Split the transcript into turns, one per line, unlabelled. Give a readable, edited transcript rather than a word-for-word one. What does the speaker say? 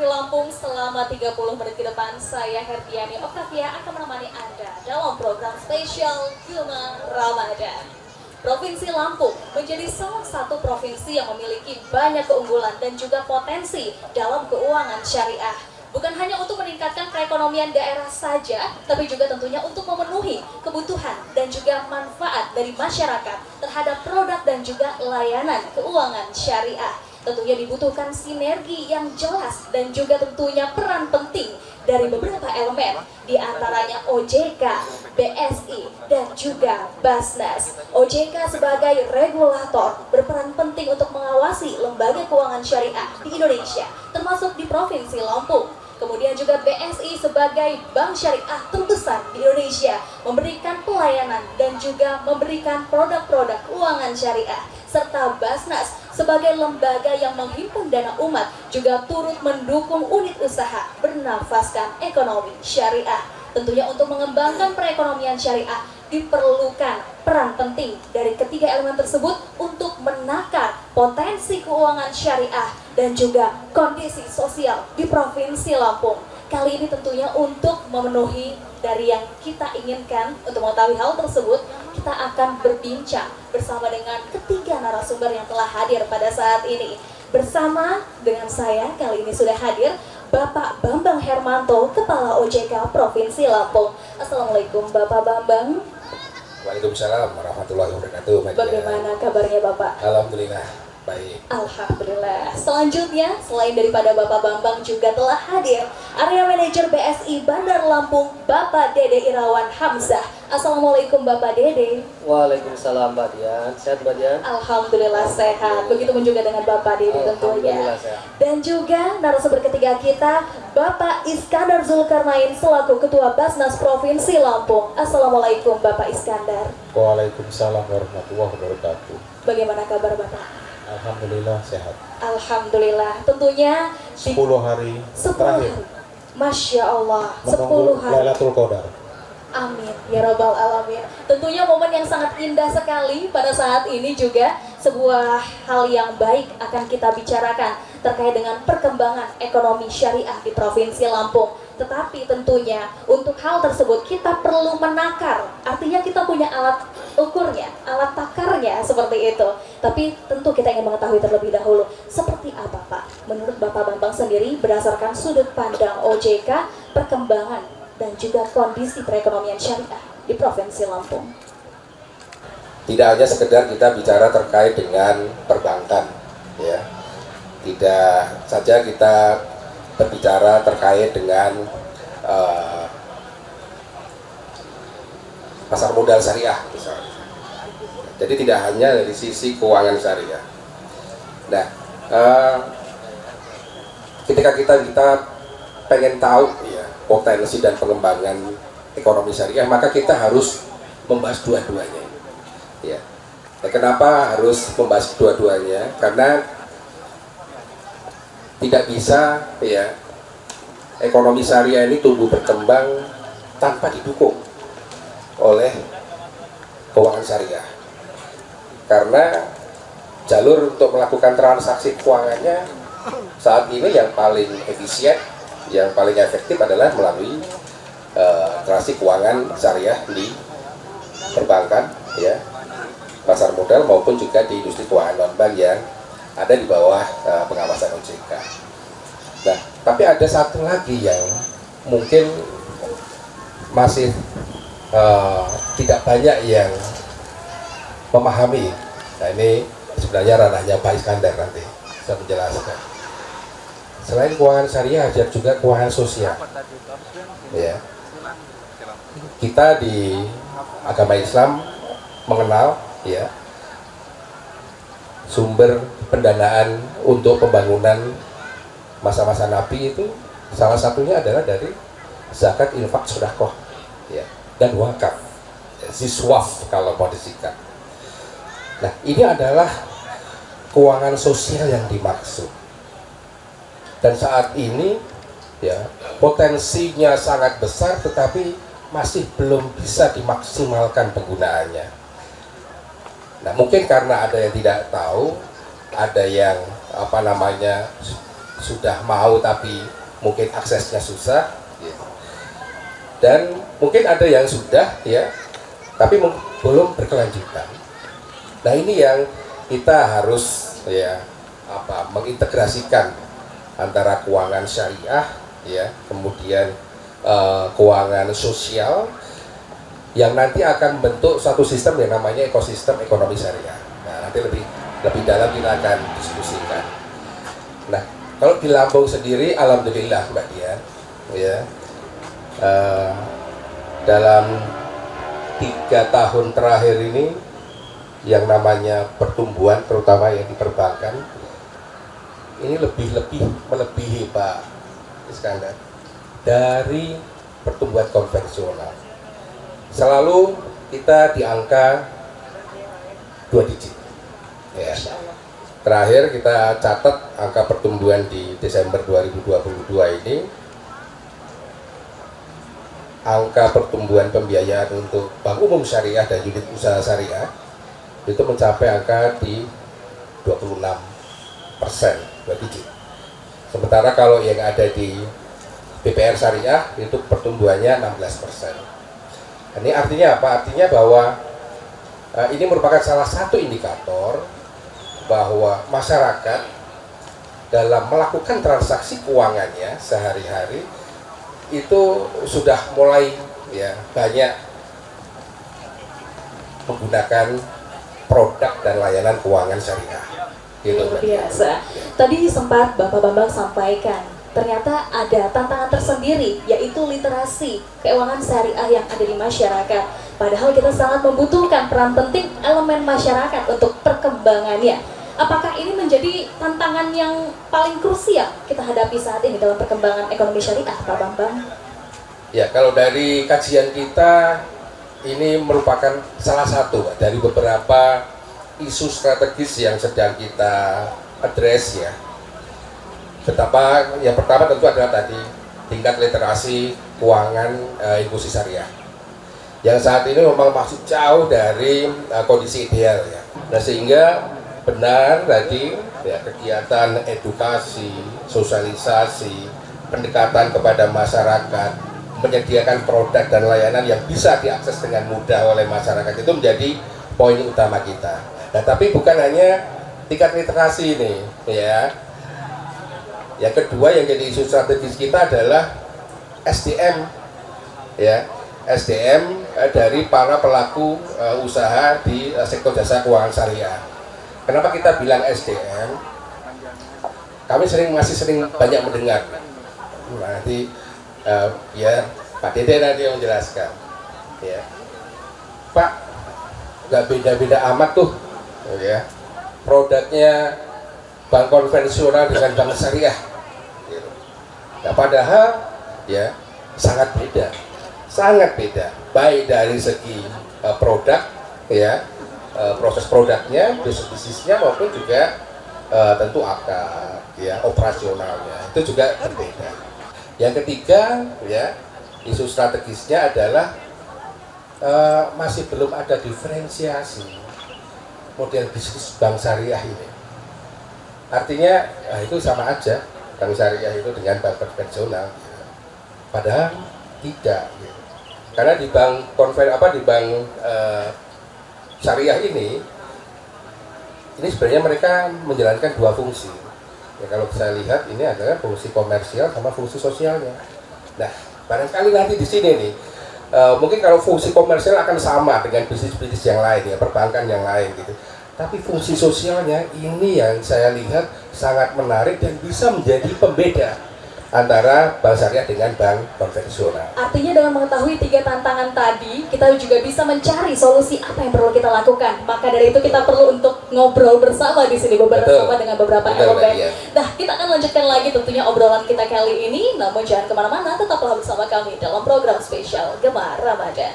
Provinsi Lampung selama 30 menit ke depan. Saya Herdiani Oktavia akan menemani Anda dalam program spesial Gema Ramadan. Provinsi Lampung menjadi salah satu provinsi yang memiliki banyak keunggulan dan juga potensi dalam keuangan syariah. Bukan hanya untuk meningkatkan perekonomian daerah saja, tapi juga tentunya untuk memenuhi kebutuhan dan juga manfaat dari masyarakat terhadap produk dan juga layanan keuangan syariah. Tentunya dibutuhkan sinergi yang jelas dan juga tentunya peran penting dari beberapa elemen, di antaranya OJK, BSI, dan juga Basnas. OJK sebagai regulator berperan penting untuk mengawasi lembaga keuangan syariah di Indonesia, termasuk di Provinsi Lampung. Kemudian juga BSI sebagai bank syariah terbesar di Indonesia, memberikan pelayanan dan juga memberikan produk-produk keuangan syariah. Serta Basnas sebagai lembaga yang menghimpun dana umat juga turut mendukung unit usaha bernafaskan ekonomi syariah. Tentunya untuk mengembangkan perekonomian syariah diperlukan peran penting dari ketiga elemen tersebut untuk menakar potensi keuangan syariah dan juga kondisi sosial di Provinsi Lampung. Kali ini tentunya untuk memenuhi dari yang kita inginkan, untuk mengetahui hal tersebut, kita akan berbincang bersama dengan ketiga narasumber yang telah hadir pada saat ini. Bersama dengan saya kali ini sudah hadir Bapak Bambang Hermanto, Kepala OJK Provinsi Lampung. Assalamualaikum Bapak Bambang.
Waalaikumsalam warahmatullahi wabarakatuh.
Bagaimana kabarnya Bapak?
Alhamdulillah, baik.
Alhamdulillah. Selanjutnya, selain daripada Bapak Bambang juga telah hadir Area Manajer BSI Bandar Lampung, Bapak Dede Irawan Hamzah. Assalamualaikum Bapak Dede.
Waalaikumsalam Mbak Dian. Sehat Mbak Dian?
Alhamdulillah sehat. Begitupun juga dengan Bapak Dede tentunya.
Alhamdulillah sehat.
Dan juga narasumber ketiga kita, Bapak Iskandar Zulkarnain selaku Ketua Basnas Provinsi Lampung. Assalamualaikum Bapak Iskandar.
Waalaikumsalam warahmatullahi wabarakatuh.
Bagaimana kabar Bapak?
Alhamdulillah sehat.
Alhamdulillah. Tentunya
10 hari
10
terakhir
hari. Masya Allah, 10
menunggu
hari.
Lailatul Qadar.
Amin, ya Rabbal Alamin. Tentunya momen yang sangat indah sekali pada saat ini juga sebuah hal yang baik akan kita bicarakan terkait dengan perkembangan ekonomi syariah di Provinsi Lampung. Tetapi tentunya untuk hal tersebut kita perlu menakar, artinya kita punya alat ukurnya, alat takarnya seperti itu. Tapi tentu kita ingin mengetahui terlebih dahulu seperti apa Pak, menurut Bapak Bambang sendiri berdasarkan sudut pandang OJK perkembangan dan juga kondisi perekonomian syariah di Provinsi Lampung.
Tidak hanya sekedar kita bicara terkait dengan perbankan, ya. Tidak saja kita berbicara terkait dengan pasar modal syariah misalnya. Jadi tidak hanya dari sisi keuangan syariah. Nah, ketika kita pengen tahu ya potensi dan pengembangan ekonomi syariah, maka kita harus membahas dua-duanya. Ya. Nah, kenapa harus membahas dua-duanya? Karena tidak bisa ya ekonomi syariah ini tumbuh berkembang tanpa didukung oleh keuangan syariah. Karena jalur untuk melakukan transaksi keuangannya saat ini yang paling efisien, yang paling efektif adalah melalui transaksi keuangan syariah di perbankan, ya, pasar modal maupun juga di industri keuangan non bank yang ada di bawah pengawasan OJK. Nah, tapi ada satu lagi yang mungkin masih tidak banyak yang memahami. Nah, ini sebenarnya ranahnya Pak Iskandar nanti bisa menjelaskan. Selain keuangan syariah, ada juga keuangan sosial. Ya. Kita di agama Islam mengenal ya sumber pendanaan untuk pembangunan masa-masa Nabi itu salah satunya adalah dari zakat, infak, sedekah, ya, dan wakaf, ya, ziswaf kalau mau disingkat. Nah, ini adalah keuangan sosial yang dimaksud. Dan saat ini ya potensinya sangat besar, tetapi masih belum bisa dimaksimalkan penggunaannya. Nah, mungkin karena ada yang tidak tahu, ada yang sudah mau tapi mungkin aksesnya susah, gitu. Dan mungkin ada yang sudah ya, tapi belum berkelanjutan. Nah ini yang kita harus ya mengintegrasikan antara keuangan syariah ya, kemudian keuangan sosial yang nanti akan membentuk satu sistem yang namanya ekosistem ekonomi syariah. Nah nanti lebih dalam kita akan diskusikan. Nah kalau di Lampung sendiri, alhamdulillah Mbak Dian, ya dalam 3 tahun terakhir ini yang namanya pertumbuhan, terutama yang di perbankan, ini melebihi Pak Iskandar dari pertumbuhan konvensional. Selalu kita di angka 2 digit. Ya. Terakhir kita catat angka pertumbuhan di Desember 2022 ini, angka pertumbuhan pembiayaan untuk bank umum syariah dan unit usaha syariah itu mencapai angka di 26%, 2 digit. Sementara kalau yang ada di BPR syariah itu pertumbuhannya 16%. Ini artinya apa? Artinya bahwa ini merupakan salah satu indikator bahwa masyarakat dalam melakukan transaksi keuangannya sehari-hari itu sudah mulai ya banyak menggunakan produk dan layanan keuangan syariah. Gitu,
luar biasa. Tadi sempat Bapak Bambang sampaikan, ternyata ada tantangan tersendiri, yaitu literasi keuangan syariah yang ada di masyarakat. Padahal kita sangat membutuhkan peran penting elemen masyarakat untuk perkembangannya. Apakah ini menjadi tantangan yang paling krusial kita hadapi saat ini dalam perkembangan ekonomi syariah, Pak Bambang?
Ya, kalau dari kajian kita, ini merupakan salah satu dari beberapa isu strategis yang sedang kita address ya. Yang pertama tentu adalah tadi tingkat literasi keuangan inklusi syariah yang saat ini memang masih jauh dari kondisi ideal ya. Nah sehingga benar tadi ya, kegiatan edukasi, sosialisasi, pendekatan kepada masyarakat, menyediakan produk dan layanan yang bisa diakses dengan mudah oleh masyarakat itu menjadi poin utama kita. Nah tapi bukan hanya tingkat literasi ini ya. Yang kedua yang jadi isu strategis kita adalah SDM ya, SDM dari para pelaku usaha di sektor jasa keuangan syariah. Kenapa kita bilang SDM? Kami masih sering banyak mendengar. Nanti ya Pak Dede nanti yang menjelaskan. Ya. Pak, nggak beda-beda amat tuh, ya. Produknya bank konvensional dengan bank syariah. Nah, padahal ya sangat beda, baik dari segi produk ya, proses produknya, bisnisnya maupun juga tentu akad ya, operasionalnya itu juga berbeda. Yang ketiga ya, isu strategisnya adalah masih belum ada diferensiasi model bisnis bank syariah ini. Artinya itu sama aja bank syariah itu dengan bank konvensional, padahal tidak. Karena di bank syariah ini sebenarnya mereka menjalankan 2 fungsi. Ya, kalau saya lihat ini adalah fungsi komersial sama fungsi sosialnya. Nah, barangkali nanti di sini nih, mungkin kalau fungsi komersial akan sama dengan bisnis-bisnis yang lain ya, perbankan yang lain gitu. Tapi fungsi sosialnya ini yang saya lihat sangat menarik dan bisa menjadi pembeda antara bank syariah dengan bank konvensional.
Artinya dengan mengetahui 3 tantangan tadi, kita juga bisa mencari solusi apa yang perlu kita lakukan. Maka dari itu kita perlu untuk ngobrol bersama di sini bersama dengan beberapa elemen. Nah, kita akan lanjutkan lagi tentunya obrolan kita kali ini. Namun jangan kemana-mana, tetaplah bersama kami dalam program spesial Gemar Ramadan.